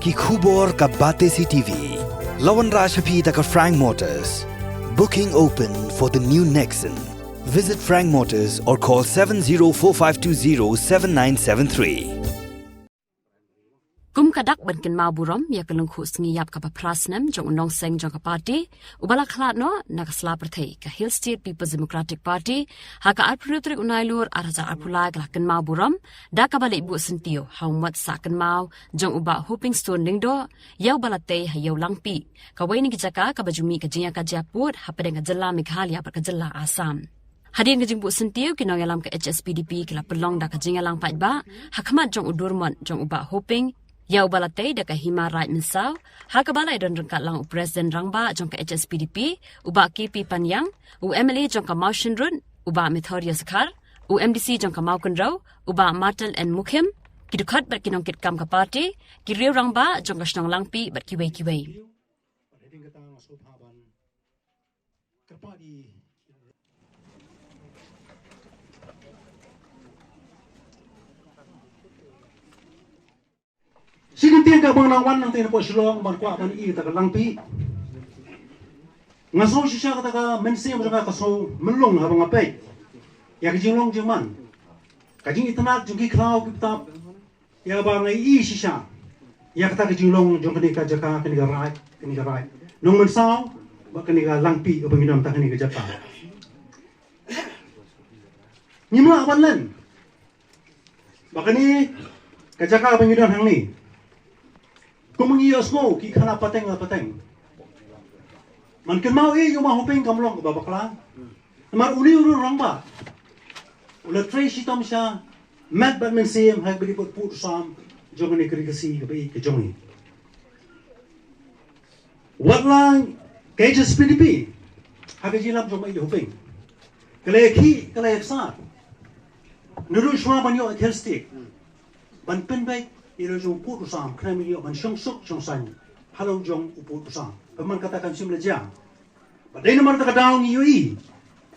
ki khubor ka Bate CTV. Lawan Rashapi taka Frank Motors. Booking open for the new Nexon. Visit Frank Motors or call 7045207973. Kum kadak bankin mau buram ya kelung khus ngiyap ka prasnam jong unong seng jong ka party ubala khlat no nakasla prathai ka Hill State People's Democratic Party haka arputrik unailur araja arpulai ka ken mau buram da ka balik bu sentio haumat sa ken mau jong uba hoping stone lingdo yau balate hayau langpi ka waini ki jaka ka bajumi ka jinya ka japut hapadeng jalla Meghalaya ka jalla Assam. Hadirin kejimbu sentiu kinong yalam ke HSPDP kila pelong da ka jinya lang ba hakamat jong udurmon jong uba hoping ya ubalate daka hima right minsau haka balai don rengkat lang presiden rangba jong ka HSPDP uba KP Panyang MLA jong ka Motion Run uba Mithoria Sakar MDC jong ka Maukun Rau uba Martel and Mukhim kidukat bat kinong kit kam ka party kiriu rangba jong ka snong langpi bat kiwei Sige tiyan ka bang lawan ng tinapo silong markwa man I taga langpi. Ngaso siya ka taga mensi mo ka kaso menlong habang apay. Ya kijinglong juman. Kajing itanak jungi kraw kitap. Ya ba ngai I siya. Ya ka taga kijinglong jong kani ka jaka kani ka rai. Nung mensaw ba kani ka langpi o banginam ta kani ka jaka. Nyimla aban ba kani ka jaka banginam hang ni. Kung mangiyos mo, kikana pateng. Man kan mau yung mahuping kamlong babakla. Namar uli rang ba. Ula tray sitam siya. Mat bat mensiem hag beri pot put sam. Jongan ikrikasi kabai ke jongi. Wat lang kages PDP. Hag jilam jong mai huping. Kaleki sa. Nuru shwa banyo at helstik. Ban penbay ilo jong putu sam kena milio man syong suk syong san halo jong putu sam peman katakan simla jang badai nomor tak daung yui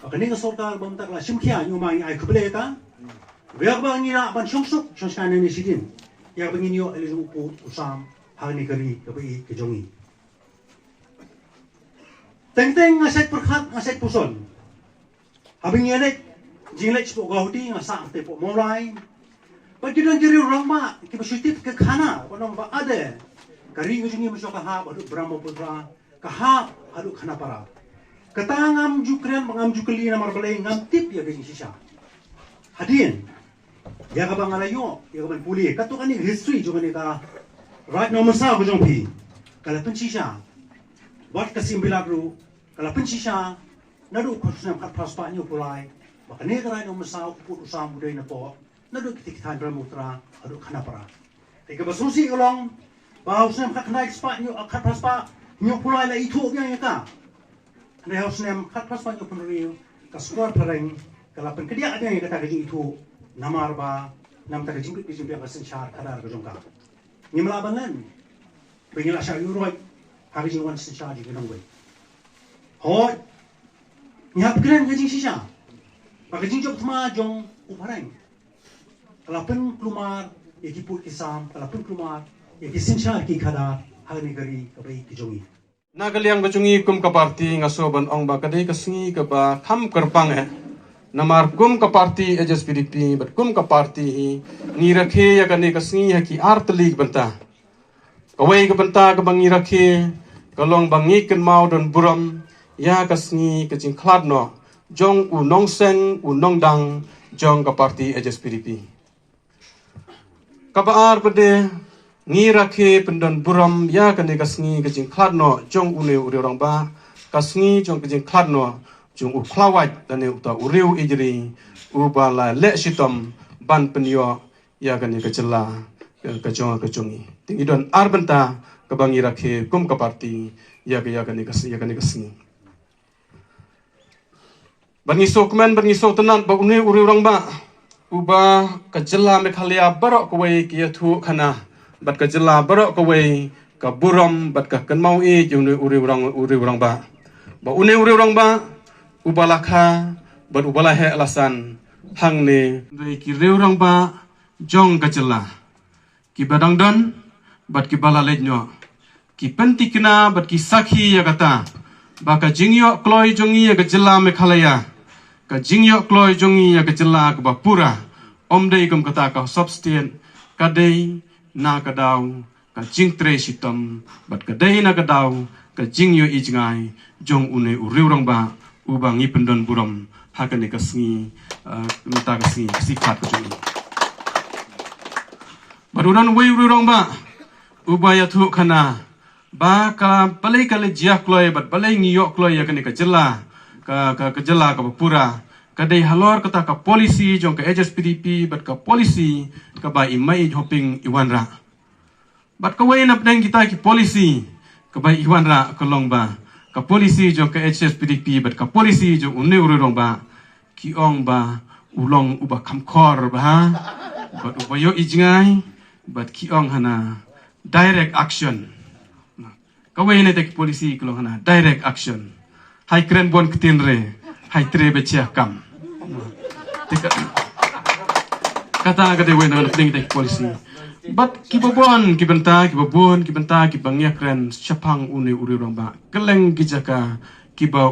akani ka sorkar bam tak la simkhia nyu mai ai kble ka biak bang ina ban syong suk syong san ni sidin ya bangin yo ilo jong putu sam hagni kari ka bai ke jongi teng ngaset perkhat ngaset puson habing yelek jinglek po gauti ngasa te po molai Bagi don jeri orang mak, kita positif ke khana, orang ba ada. Kari ujungi masuk kahap, aduk Brahmaputra, kahap, aduk khana para. Kata ngam jukren, ngam jukeli namar balai ngam tip ya geng sisa. Hadin, ya kabang alayo, ya kabang puli. Kato kani history juga ni ka right nomor sa ujung pi. Kalau pensisa, buat kesimbilagru, kalau pensisa, nadu khususnya kat praspanya pulai. Bahkan ni right nomor sa put usam budai na po. Nado kitikhan Brahmaputra adu khanapara tika basusi ulong bahusnem khaknai spa nyu khapraspa nyu pulai la itu yang ka ne hausnem khapraspa nyu punri ka skor pareng kala pen kedia ada yang kata gaji itu namar ba nam ta gaji bijim ka senchar kadar ka jongka nimla bangan pengila sha yuroi hari jingwan senchar di gunung bai hoi nyap kren gaji sisa bagaji job thma jong upareng Kalapan kelumar, yaki put kisam, kalapan kelumar, yaki sinchar ki khada, hagni gari kabai kijongi. Nagaliang kajungi kum kaparti ngasoban ong ba kadai kasingi kaba kham kerpang namar kum kaparti HSPDP but kum kaparti hi ni rakhe ya kane kasingi ha ki artli banta. Kawai ka banta ka bangi rakhe kalong bangi ken mau don buram ya kasingi kajing khladno jong u nong seng u nong dang jong kaparti HSPDP. Kabar pada ni rakhe pendon buram ya kane kasngi kejing khladno jong une uri orang ba kasngi jong kejing khladno jong u khlawat dane uta uriu ijri ubala le sitom ban penyo ya kane kecela kejongi tingi don arbenta kabangi rakhe kum kaparti ya kane kasngi bangi sokmen bangi sotenan ba une uri orang ba uba kajela Meghalaya barok kawai kia thu khana bat kajela barok kawai ka buram bat ka kanmau jung uri urang ba une uri urang ba uba lakha bat ubala he alasan hangne ki reurang ba jong kajela ki badang don bat ki bala lenyo ki pentikna bat ki sakhi ya kata baka jingyo kloi jongi ya jela Meghalaya ka jingyo kloi jongi ya jela ka bapura omdei kum kata ka substain kadai na kadau ka jingtre sitam bat kadai na kadau ka jingyo ijngai jong une uriurang ba ubang ipendon buram hakane kasngi mata kasngi sikat ka jongi baruran wei uriurang ba ubaya thu khana ba ka palai kale jiak kloi bat palai ngiyok kloi ya kane ka jela ka jela ka pura kadai halor kata ka polisi jong ka HSPDP bat ka polisi ka ba imai hoping iwanra bat ka wei nap deng kita ki polisi ka ba iwanra ka long ba ka polisi jong ka HSPDP bat ka polisi jong unne urong ba ki ong ba ulong uba kamkhor ba bat ubayo ijngai bat ki ong hana direct action kawai na tek polisi kalau hana direct action hai kren bon ketinre hai tre becia kam kata kata wei na tek tek polisi but kibabon kibenta ki bangya kren chapang une uri rong ba keleng gijaka kiba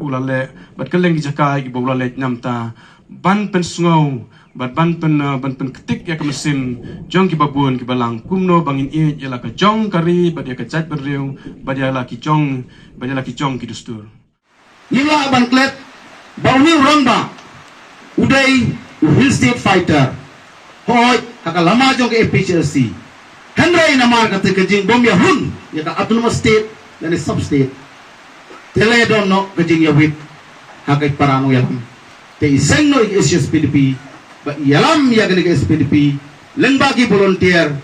ulale but keleng gijaka kiba ulale nyamta ban pen sngau bat ban pen ketik ya mesin jong ki babun ki balang kumno bangin i yala ka jong kari bat ya ka chat berriu bat ya la ki jong ki dustur Nila ban klet bauni ramba udai hill state fighter hoy haka lama jong ke APHRC Henry namar ka te jing bom ya hun ya ka autonomous state dan sub state tele don no ka jing ya wit haka parano ya te iseng no SSPDP ba yalam ya gani ke SPDP lengbagi volunteer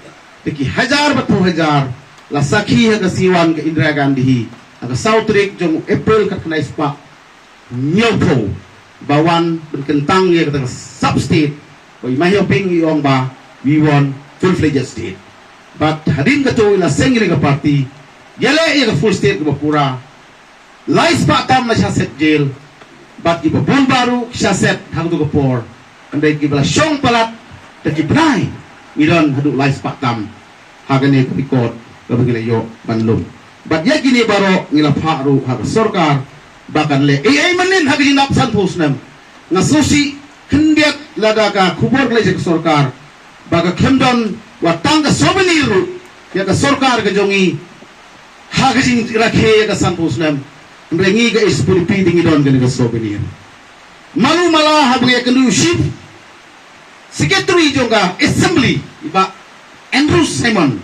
teki hajar batu hajar la sakhi ha kasiwan ke Indira Gandhi aga Southrik jong April ka kena ispa nyopo bawan berkentang ya kata sub state ba imahi ping iong ba we want full fledged state but hadin ka to ila sengri ka party yale ya full state ka pura lais pa tam na set jail but iba bon baru set hangtu ka por andai kibala syong palat taki benai ngidon hadu lais patam hagane kubikot kabagila yo banlum bat ya kini baro ngila pharu hag sarkar bakan le ai manin hagin napsan posnam ngasusi khendiat lada ka khubor le jek sarkar baga khemdon watang ka sobeniru ya ka sarkar ka jongi hagin rakhe ka san posnam rengi ka SPDP dingidon ka sobenir malu malah habu ya kendu ship Secretary juga Assembly iba Andrew Simon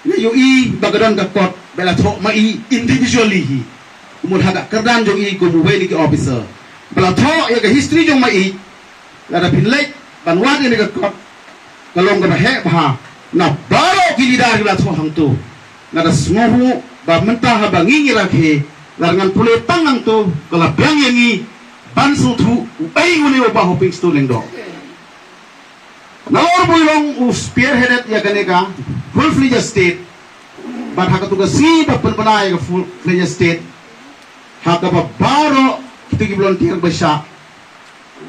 na UI bagadan ka court bela thok mai individually umur haga kerdan jong i ko buwe ni officer bela thok ya ka history jong mai la da pinlek banwad ni ka court kalong ka he bha na baro gilidar bela thok hang tu na da smohu ba mentah ba ngi rakhe larangan pule tangang tu kala bang yangi ban su thu bai ngune ba hoping stoling do Nalor bulong spearheaded ya ganeka full fledged state but haka tuga si penpanay ka full fledged state haka pa baro kitigi volunteer basya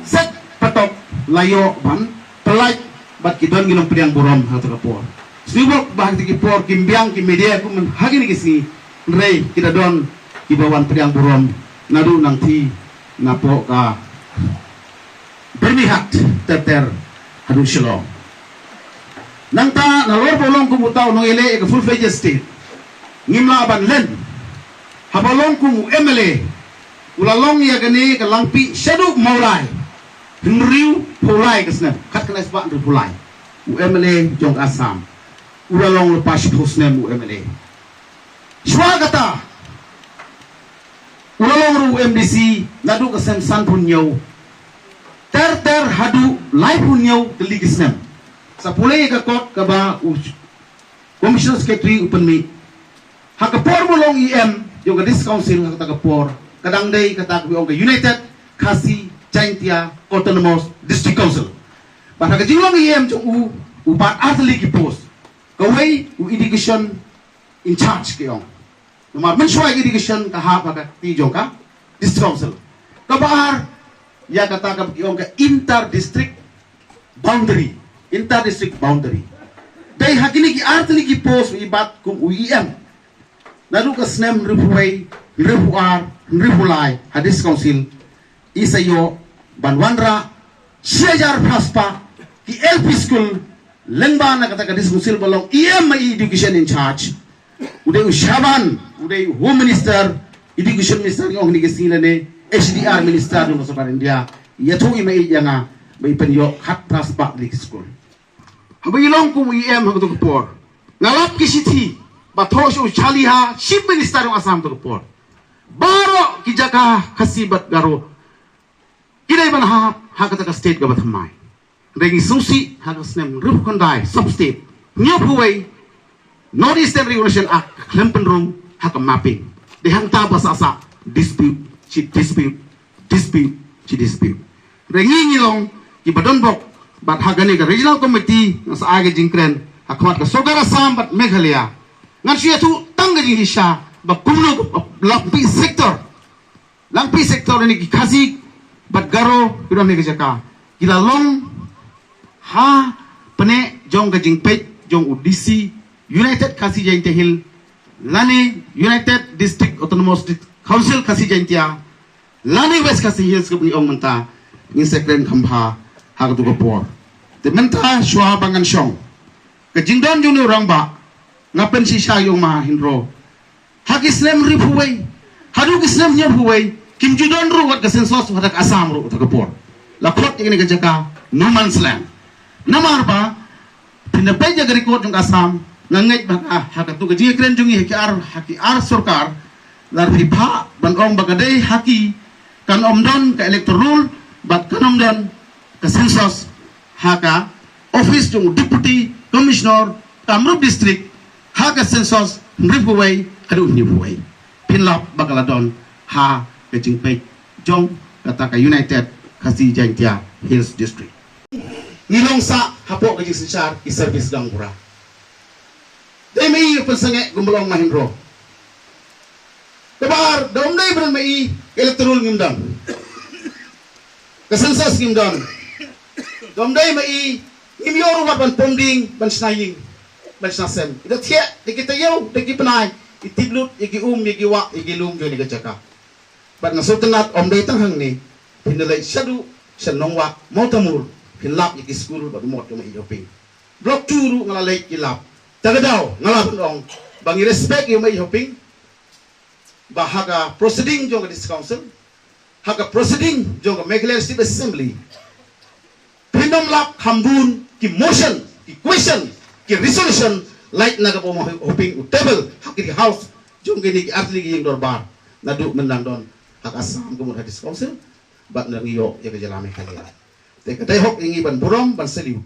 set patok layo ban pelaj bat kiton ginong pediang burom haka por sibok bah kitigi por kimbiang ki media ku men hagi ni kisi rei kita don kibawan pediang burom nadu nang ti napo ka bermihat ter hadu shalom nangta nalor bolong ku mutaw nong ile ka full fledged state ngimla ban len habolong ku MLA ulalong ya gani ka langpi shadu maulai hinriu pulai kasna kat kana isba ndu pulai MLA jong Assam ulalong lepas husnem MLA shwa kata ulalong ru MDC nadu kasem san punyo ter hadu live punyo deligisnem sapulay ka kot ka ba commissioner secretary open meet hakapor mo long EM yung ka this council hakapor kadang day katakbi ang United Khasi Jaintia Autonomous District Council but hakajilong EM yung upat atli ki post kaway education in charge kayong numar mensuai education kahap ka tijong ka district council kabaar ya katakab yung ka inter district boundary day hakini ki artini ki po propose ibat kum UIM nadu ka snem ripuai ripuar ripulai hadis council isayo banwanra siajar paspa ki LP school lengba na kata hadis council balong IM education in charge uday ushaban uday home minister education minister yung ni kesilane HDR minister ng sa India yato imay nga may penyo hat paspa di school habang ilong kum IM hagdo por ngalap kisiti bathos uchaliha chief minister ng Assam to por baro kijaka kasibat garo kidai ban ha kata state gabat hamai rengi susi hagas nem rupkondai sub state nyopuway North Eastern Regulation Act lempenrung hak mapping dehang tabas asa dispute rengi ngilong ibadonbok bat hagani ka regional committee ng sa aga jingkren akwat ka sogar Assam bat Meghalaya ngan siya tu tangga jing hisya ba kumno lampi sektor ni kasi bat garo kidam ni jaka kilalong ha pene jong ka jing pej jong udisi United kasi jing tehil lani United District Autonomous Council kasi jing tia lani West kasi hills ko ni ong menta ni sekren kambha hagatu ko por te menta shwa bangan syong ka jingdon jung ni orang ba ngapen si siya yung mahinro hag Islam ripuway hadug Islam niya huway kim judon ru wat kasensos hadak Assam ru takapor lakot yung nagajaka no man's land namar ba pinapay jaga record yung Assam nangait baka hakatu ka jinga kren jungi haki ar sorkar lar hipa banong bagaday haki kan omdon ka electoral bat kan omdon ka sensos haka office yung deputy commissioner Kamrup district haka sensos ripuway kadu ripuway pinlap bakaladon ha kejingpay jong kata ka United kasi jantia Hills district ngilong sa hapo kajing sensar i service gang pura day may pensange gumulong mahinro kabar daum day beran may electoral ngimdang kasensos ngimdang daum day may ngimyor wat ban ponding ban snaying Bansasem. Ito tiya, kita yaw, panay, itiblut, igiwa, igilum, yun igajaka. But nasutanat, day tanghang ni, pinalay siyadu, siya nongwa, mautamur, pinlap, ikiskul, bagumot, yung maiyoping. Blok turu, ngalalay, ilap. Tagadaw, ngalaban ong, bangi respect yung maiyoping, bahaga proceeding yung this council, haga proceeding yung Meghalaya State Assembly, pinamlap, hambun, ki motion, ki question, ki resolution light naga po hoping table hakiri house jong gini arti ging dorbar nadu menang don hak Assam kumur hadis council bat nang iyo ya kejalame kalian te katay hok ingi ban burom ban seliu